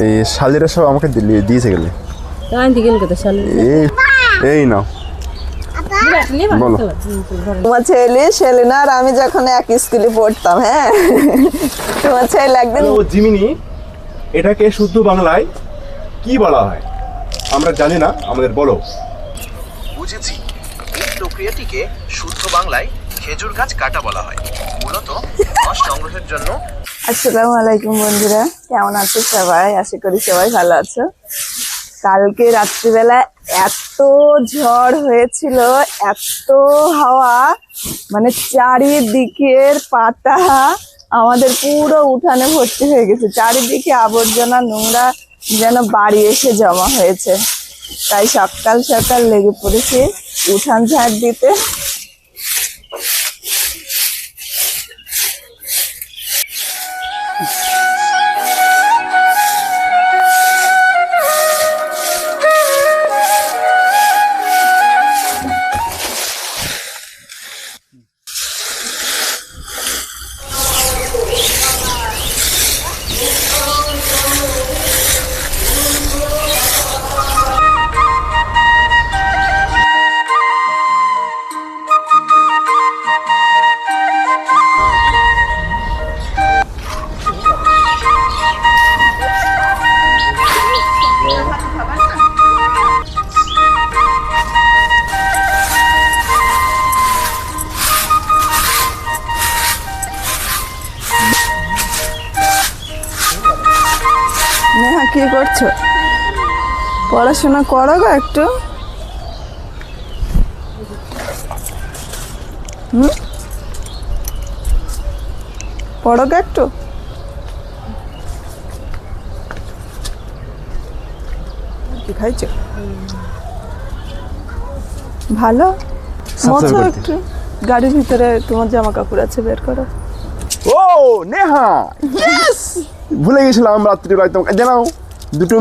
এই শালিরা সব আমাকে দিয়েছে গেলে এই নাও বলো। তোমার ছেলে সেলিনা আর আমি যখন এক স্কুলে পড়তাম, হ্যাঁ তোমার ছেলে একদিন ও জিমিনি, এটাকে শুদ্ধ বাংলায় কি বলা হয় আমরা জানি না, আমাদের বলো। বুঝেছি, এই প্রক্রিয়াটিকে শুদ্ধ বাংলায় খেজুর গাছ কাটা বলা হয়। মূলত রস সংগ্রহের জন্য। আসসালামু আলাইকুম বন্ধুরা, কেমন আছো সবাই? আশা করি সবাই ভালো আছো। কালকে রাত্রিবেলা এত ঝড় হয়েছিল, এত হাওয়া, মানে চারিদিকের পাতা আমাদের পুরো উঠানে ভর্তি হয়ে গেছে। চারিদিকে আবর্জনা নোংরা যেন বাড়ি এসে জমা হয়েছে। তাই সকাল সকাল লেগে পড়েছি উঠান ঝাড় দিতে। নেহা কি করছো? পড়াশোনা করো গো একটু। পড়ো গো একটু। কি খাইছো? ভালো মোছো একটু। গাড়ির ভিতরে তোমার জামা কাপড় আছে, বের করো। ও নেহা, ইয়েস, ভুলে গেছিলাম রাত্রিবেলায় তোমাকে জানাও। দুটো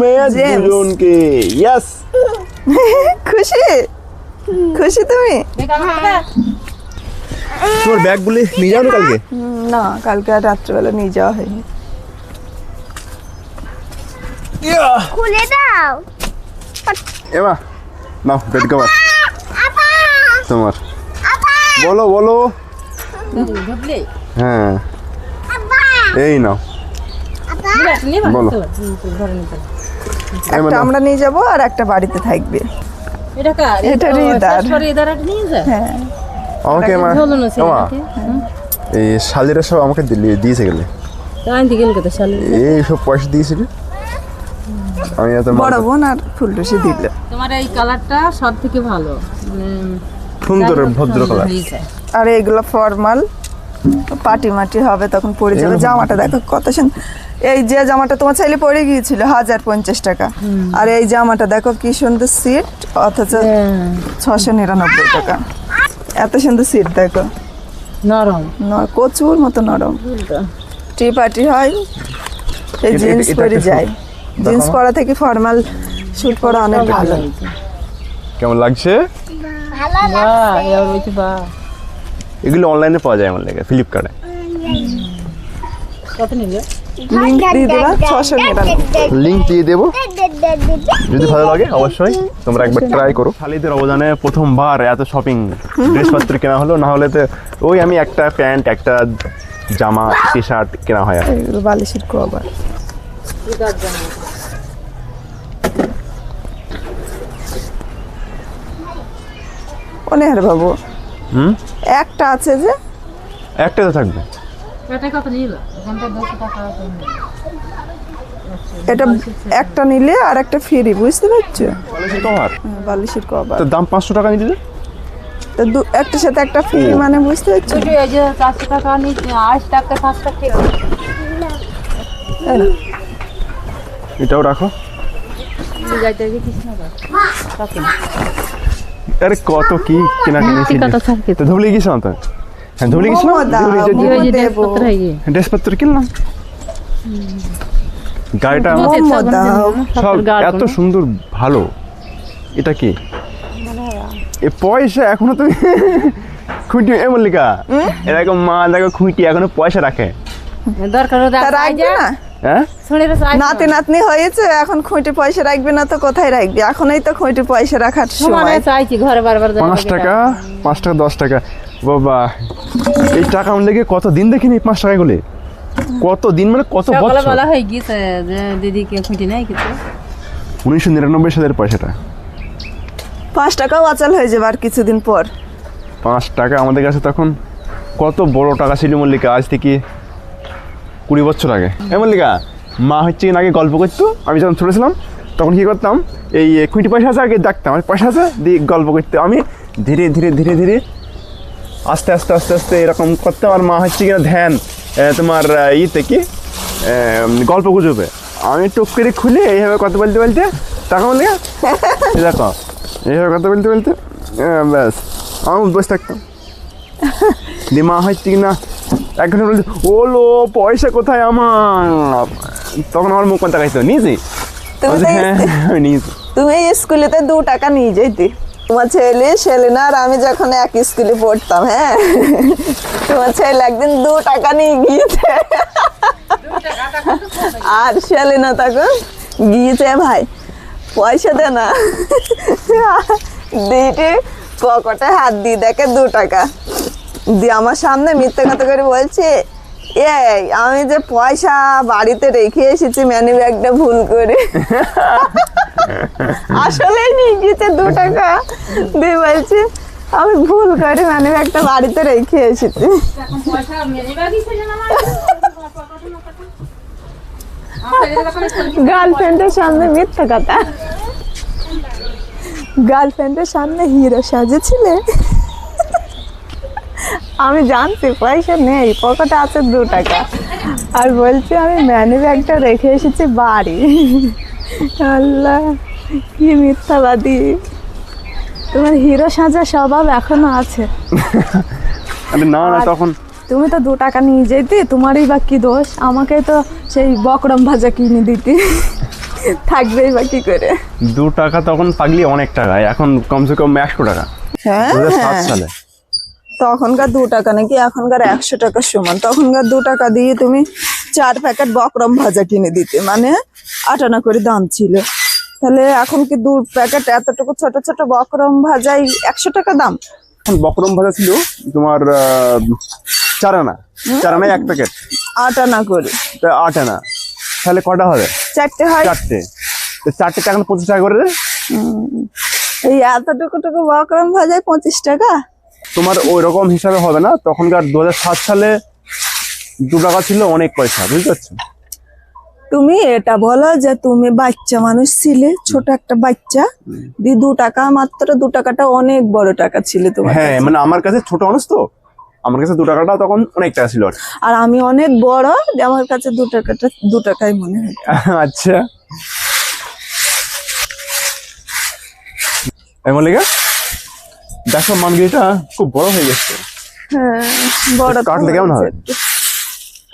মেয়ে দুজনকে ইয়েস। খুশি খুশি তুমি? তোমার ব্যাগগুলি নিয়ে যাও না কালকে? না, কালকে আর রাত্রিবেলা নিয়ে যাওয়া হয়নি। খুলে দাও। এমা নাও বেড কভার তোমার। বলো বলো। হ্যাঁ এই নাও বলো। একটা আমরা নিয়ে যাব আর একটা বাড়িতে থাকবে। এটা রিদার। হ্যাঁ আমাকে এই শালিরা সব আমাকে দিয়েছে গেলে এই সব পয়সা দিয়েছিল। আমি এত বড় বোন আর ফুলটুসি দিল। তোমার এই কালারটা সব থেকে ভালো, মানে সুন্দর ভদ্র কালার। আর এগুলো ফর্মাল, পাটি মাটি হবে তখন পরে যাবে। জামাটা দেখো কত সুন্দর। এই যে জামাটা তোমার ছেলে পরে গিয়েছিল 1050 টাকা, আর এই জামাটা দেখো কি সুন্দর সিট, অথচ 699 টাকা। এত সুন্দর সিট দেখো, নরম কচুর মতো নরম। টি পার্টি হয়, এই জিন্স পরে যায়। জিন্স পরা থেকে ফর্মাল স্যুট পরা অনেক ভালো। কেমন লাগছে? এগুলো অনলাইনে পাওয়া যায় আমার লাগে, ফ্লিপকার্টে। কত নিলে? লিংক দিয়ে দেবা, 699। লিংক দিয়ে দেবো, যদি ভালো লাগে অবশ্যই তোমরা একবার ট্রাই করো। শালিদের অবদানে প্রথমবার এত শপিং ড্রেসপত্র কেনা হলো, না হলে তো ওই আমি একটা প্যান্ট, একটা জামা, টি শার্ট কেনা হয়। আর এগুলো বালিশের কভার। অনেহার বাবু একটা আছে যে, একটা তো থাকবে। এটা কত নিল? এখানটা 200 টাকা। এটা একটা নিলে আর একটা ফ্রি, বুঝতে পারছো? বালিশের কভার, বালিশের কভার, তো দাম 500 টাকা নিতে। তো একটার সাথে একটা ফ্রি, মানে বুঝতে পারছো? এই যে 400 টাকা নি, 80 টাকা 5 টাকা ঠিক আছে। এটাও রাখো। যাইতে গেছিস না কাকে? আরে কত কি কেনা কিনেছি, তো ধুবলি গেছ না তো? হ্যাঁ ধুবলি গেছ না? ড্রেসপত্র কিনলাম। গাড়িটা সব এত সুন্দর ভালো। এটা কি এ পয়সা? এখনো তুমি খুঁটি এমন লিখা এরকম মা দেখো খুঁটি এখনো পয়সা রাখে। দরকার রাখবে না, হ্যাঁ শরীরে চাই নাতি নাতনি হয়েছে, এখন খুঁটে পয়সা রাখবে না তো কোথায় রাখবি? এখনই তো খুঁটে পয়সা রাখার মানে সময়। চাইছি ঘরে বারবার 5 টাকা 5 টাকা 10 টাকা বাবা, এই টাকা আমি লেগে কত দিন দেখিনি 5 টাকা গুলি, কত দিন মানে কত সকালে বছর। বলা হয়ে গেছে যে দিদিকে খুঁটি নাই কিছু। 1999 সালের পয়সাটা। 5 টাকাও অচল হয়ে যাবে আর কিছুদিন পর। 5 টাকা আমাদের কাছে তখন কত বড় টাকা ছিল মল্লিকা, আজ থেকে 20 বছর আগে। মল্লিকা, মা হচ্ছে কি আগে গল্প করতো, আমি যখন ছোট ছিলাম তখন কি করতাম, এই খুঁটি পয়সা আছে আগে দেখতাম, আমি পয়সা আছে দিয়ে গল্প করতে, আমি ধীরে ধীরে ধীরে ধীরে আস্তে আস্তে আস্তে আস্তে এরকম করতাম। আর মা হচ্ছে কিনা ধ্যান তোমার ইতে কি গল্প গুজবে, আমি টুক করে খুলে এইভাবে কথা বলতে বলতে টাকা মল্লিকা দেখো এইভাবে কথা বলতে বলতে ব্যাস আমি বসে থাকতাম। দিয়ে মা হচ্ছে কিনা 1 ঘন্টা বলছে ওলো পয়সা কোথায় আমার, তখন আমার মুখ কথা খাইতো নিয়েছি, তুমি তো হ্যাঁ আমি নিয়েছি। তুমি স্কুলেতে 2 টাকা নিয়ে যেতে, তোমার ছেলে সেলেনা আর আমি যখন এক স্কুলে পড়তাম, হ্যাঁ তোমার ছেলে একদিন 2 টাকা নিয়ে গিয়েছে, আর সেলেনা তখন গিয়েছে ভাই পয়সা দে না, দিদি পকেটে হাত দিয়ে দেখে 2 টাকা দিয়ে আমার সামনে মিথ্যে কথা করে বলছে, এই আমি যে পয়সা বাড়িতে রেখে এসেছি ম্যানি ব্যাগটা ভুল করে, আসলে নিয়ে গিয়েছে 2 টাকা দিয়ে বলছে আমি ভুল করে ম্যানি ব্যাগটা বাড়িতে রেখে এসেছি। এখন পয়সা মেরে বাগি ছিল না আমার। গার্লফ্রেন্ডের সামনে মিথ্যা কথা, গার্লফ্রেন্ডের সামনে হিরো সাজেছিলে, আমি জানছি পয়সা নেই পকেটে আছে 2 টাকা, আর বলছি আমি ম্যানি ব্যাগটা রেখে এসেছি বাড়ি। আল্লাহ কি মিথ্যাবাদী, তোমার হিরো সাজা স্বভাব এখনো আছে। আরে না না, আর তখন তুমি তো 2 টাকা নিয়ে যেতে, তোমারই বা কি দোষ, আমাকে তো সেই বকরম ভাজা কিনে দিতে, থাকবেই বা কি করে। 2 টাকা তখন পাগলি অনেক টাকা, এখন কমসে কম 100 টাকা, হ্যাঁ 2007 সালে। তখনকার 2 টাকা নাকি এখনকার 100 টাকার সমান, তখনকার 2 টাকা দিয়ে তুমি 4 প্যাকেট বকরম ভাজা কিনে দিতে, মানে 8 আনা করে দাম ছিল। তাহলে এখন কি 2 প্যাকেট এতটুকু ছোট ছোট বকরম ভাজাই 100 টাকা দাম? এখন বকরম ভাজা ছিল তোমার 4 আনা, 4 আনায় 1 প্যাকেট, 8 আনা করে, 8 আনা, তাহলে কটা হবে? 4টে হয়। 4টে, তো 4টে এখন 25 টাকা করে দেয়। এই এতটুকু টুকু বকরম ভাজায় 25 টাকা। তোমার ওই রকম হিসাবে হবে না, তখনকার 2007 সালে 2 টাকা ছিল অনেক পয়সা, বুঝতে পারছো? তুমি এটা বলো যে তুমি বাচ্চা মানুষ ছিলে, ছোট একটা বাচ্চা, 2 টাকা, মাত্র 2 টাকাটা অনেক বড় টাকা ছিল তোমার হ্যাঁ কাছে। মানে আমার কাছে ছোট মানুষ তো, আমার কাছে 2 টাকাটা তখন অনেক টাকা ছিল আর কি। আর আমি অনেক বড়, যে আমার কাছে 2 টাকাটা 2 টাকাই মনে হয়। আচ্ছা মল্লিকা, দেখো মানগিরিটা খুব বড় হয়ে গেছে, হ্যাঁ বড় তো কাটলে কেমন হয়েছে হয়? একটু।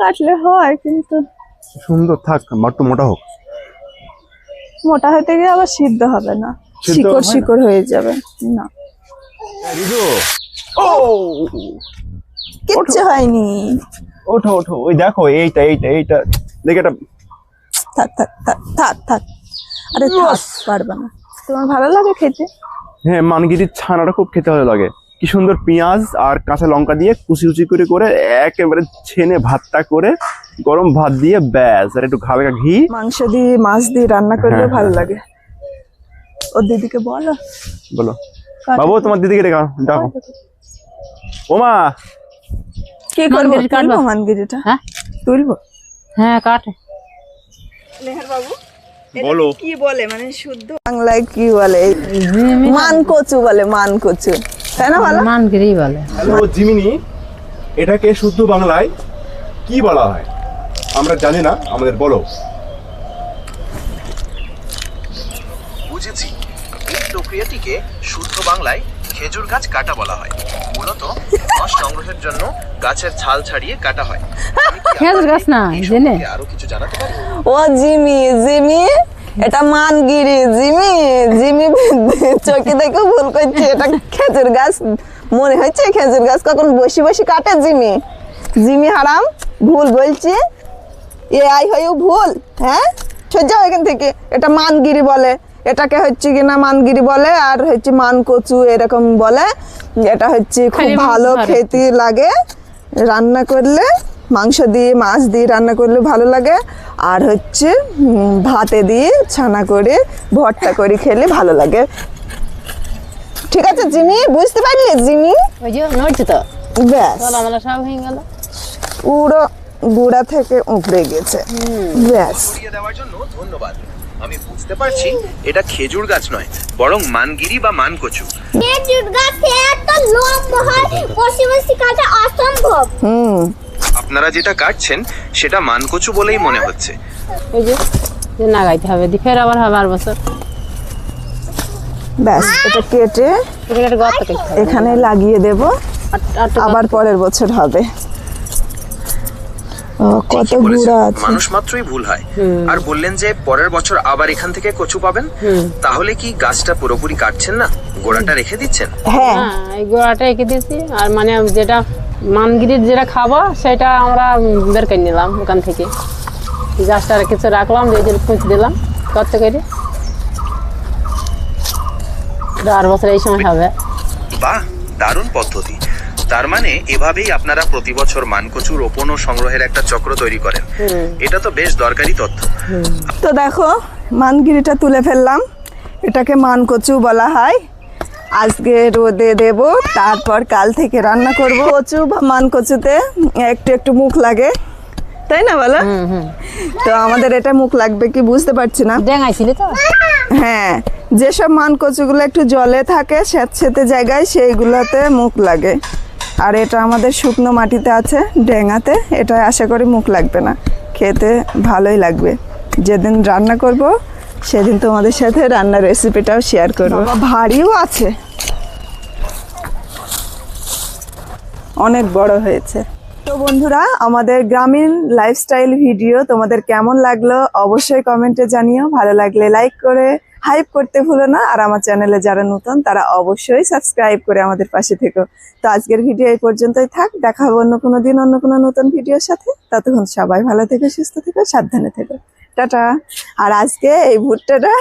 কাটলে হয় কিন্তু সুন্দর থাক, একটু মোটা হোক। মোটা হতে গিয়ে আবার সিদ্ধ হবে না, সিদ্ধ শিকড় হয় না? শিকড় হয়ে যাবে না, রিজু, ও কিচ্ছু হয়নি। ওঠো ওঠো, ওই দেখো এইটা এইটা এইটা দেখে এটা। থাক থাক থাক থাক থাক, আরে থাক, পারবে না। তোমার ভালো লাগে খেতে? হ্যাঁ মানগিরির ছানাটা খুব খেতে ভালো লাগে, কি সুন্দর পেঁয়াজ আর কাঁচা লঙ্কা দিয়ে কুচি কুচি করে করে একেবারে ছেনে ভাতটা করে গরম ভাত দিয়ে ব্যাস, আর একটু হালকা ঘি। মাংস দিয়ে মাছ দিয়ে রান্না করলে হ্যাঁ, ভালো লাগে। ও দিদিকে বলো। বলো বাবু, তোমার দিদিকে ডাকো। ও মা, কি করবো? মানগিরি কাটবো? তুলবো মানগিরিটা? হ্যাঁ তুলবো। হ্যাঁ কাটে। মেহের বাবু বলো। কি বলে, মানে শুদ্ধ বাংলায় কি বলে? মান কচু বলে, মান কচু, তাই না? বলো। মানগিরি বলে। হ্যালো জিমিনি, এটাকে শুদ্ধ বাংলায় কি বলা হয়? আমরা জানি না, আমাদের বলো। বুঝেছি, এই প্রক্রিয়াটিকে শুদ্ধ বাংলায় খেজুর গাছ কাটা বলা হয়। মূলত রস সংগ্রহের জন্য গাছের ছাল ছাড়িয়ে কাটা হয়। আমি কি খেজুর গাছ না, এই জেনে। সম্পর্কে আরো কিছু জানাতে পারি? ও জিমি, জিমি এটা মানগিরি, জিমি জিমি চোখে দেখে ভুল করছে, এটা খেজুর গাছ মনে হচ্ছে। খেজুর গাছ কখন বসে বসে কাটে জিমি? জিমি হারাম ভুল বলছে। এআই হয়েও ভুল। হ্যাঁ, সহ্য এখান থেকে। এটা মানগিরি বলে, এটাকে হচ্ছে কিনা মানগিরি বলে, আর হচ্ছে মানকচু এরকম বলে। এটা হচ্ছে খুব খালি ভালো মাংস খেতে লাগে, রান্না করলে মাংস দিয়ে মাছ দিয়ে রান্না করলে ভালো লাগে, আর হচ্ছে ভাতে দিয়ে ছানা করে ভর্তা করে খেলে ভালো লাগে। ঠিক আছে জিমি, বুঝতে পারলি জিমি? ওই যে নড়ছে তো, ব্যাস, গলামালা সব হয়ে গেল। পুরো গুড়া থেকে উপড়ে গেছে। ব্যাস, ছড়িয়ে দেওয়ার জন্য ধন্যবাদ। আমি বুঝতে পারছি এটা খেজুর গাছ নয়, বরং মানগিরি বা মানকচু। খেজুর গাছে এত লম্বা হয়, বসে বসে কাটা অসম্ভব। আপনারা যেটা কাটছেন সেটা মানকচু বলেই মনে হচ্ছে। ওই যে যে নাগাইতে হবে, দি ফের আবার হবে আর বছর। ব্যাস, এটা কেটে এখানে একটা গর্ত করতে হবে। এখানে লাগিয়ে দেব, আবার পরের বছর হবে। ও, কত ঠিকই বলেছেন, গুড়া আছে। মানুষ মাত্রই ভুল হয়। আর বললেন যে পরের বছর আবার এখান থেকে কচু পাবেন, তাহলে কি গাছটা পুরোপুরি কাটছেন না, গোড়াটা রেখে দিচ্ছেন? হ্যাঁ, হ্যাঁ, এই গোড়াটা রেখে দিয়েছি। আর মানে যেটা মানগিরির যেটা খাবো সেটা আমরা বের করে নিলাম ওখান থেকে। এই গাছটা কিছু রাখলাম, দিয়ে পুঁত দিলাম কত করে। আর বছর এই সময় হবে। বাহ, দারুণ পদ্ধতি। তার মানে এভাবেই আপনারা প্রতি বছর মানকচু রোপণ ও সংগ্রহের একটা চক্র তৈরি করেন। এটা তো বেশ দরকারি তথ্য। তো দেখো মানগিরিটা তুলে ফেললাম, এটাকে মানকচু বলা হয়। আজকে রোদে দেব, তারপর কাল থেকে রান্না করব। কচু বা মানকচুতে একটু একটু মুখ লাগে, তাই না বলো? তো আমাদের এটা মুখ লাগবে কি বুঝতে পারছি না। ডেঙাইছিলে তো? হ্যাঁ, যেসব মানকচুগুলো একটু জলে থাকে স্যাঁতসেঁতে জায়গায় সেইগুলোতে মুখ লাগে, আর এটা আমাদের শুকনো মাটিতে আছে ডেঙাতে, এটা আশা করি মুখ লাগবে না, খেতে ভালোই লাগবে। যেদিন রান্না করব সেদিন তোমাদের সাথে রান্নার রেসিপিটাও শেয়ার করবো। ভারীও আছে, অনেক বড় হয়েছে। তো বন্ধুরা, আমাদের গ্রামীণ লাইফস্টাইল ভিডিও তোমাদের কেমন লাগলো অবশ্যই কমেন্টে জানিও। ভালো লাগলে লাইক করে হাইপ করতে ভুলো না, আর আমার চ্যানেলে যারা নতুন তারা অবশ্যই সাবস্ক্রাইব করে আমাদের পাশে থেকো। তো আজকের ভিডিও এই পর্যন্তই থাক, দেখা হবে অন্য কোনো দিন অন্য কোনো নতুন ভিডিওর সাথে। ততক্ষণ সবাই ভালো থেকো, সুস্থ থেকো, সাবধানে থেকো, টাটা। আর আজকে এই ভুট্টাটা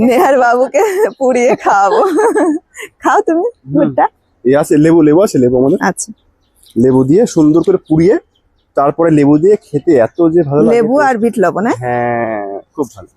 নেহার বাবুকে পুড়িয়ে খাওয়াবো। খাও তুমি ভুট্টা। এই আছে লেবু, লেবু আছে, লেবু আমাদের আচ্ছা, লেবু দিয়ে সুন্দর করে পুড়িয়ে তারপরে লেবু দিয়ে খেতে এত যে ভালো লাগে। লেবু আর বিট লবণ। হ্যাঁ, খুব ভালো।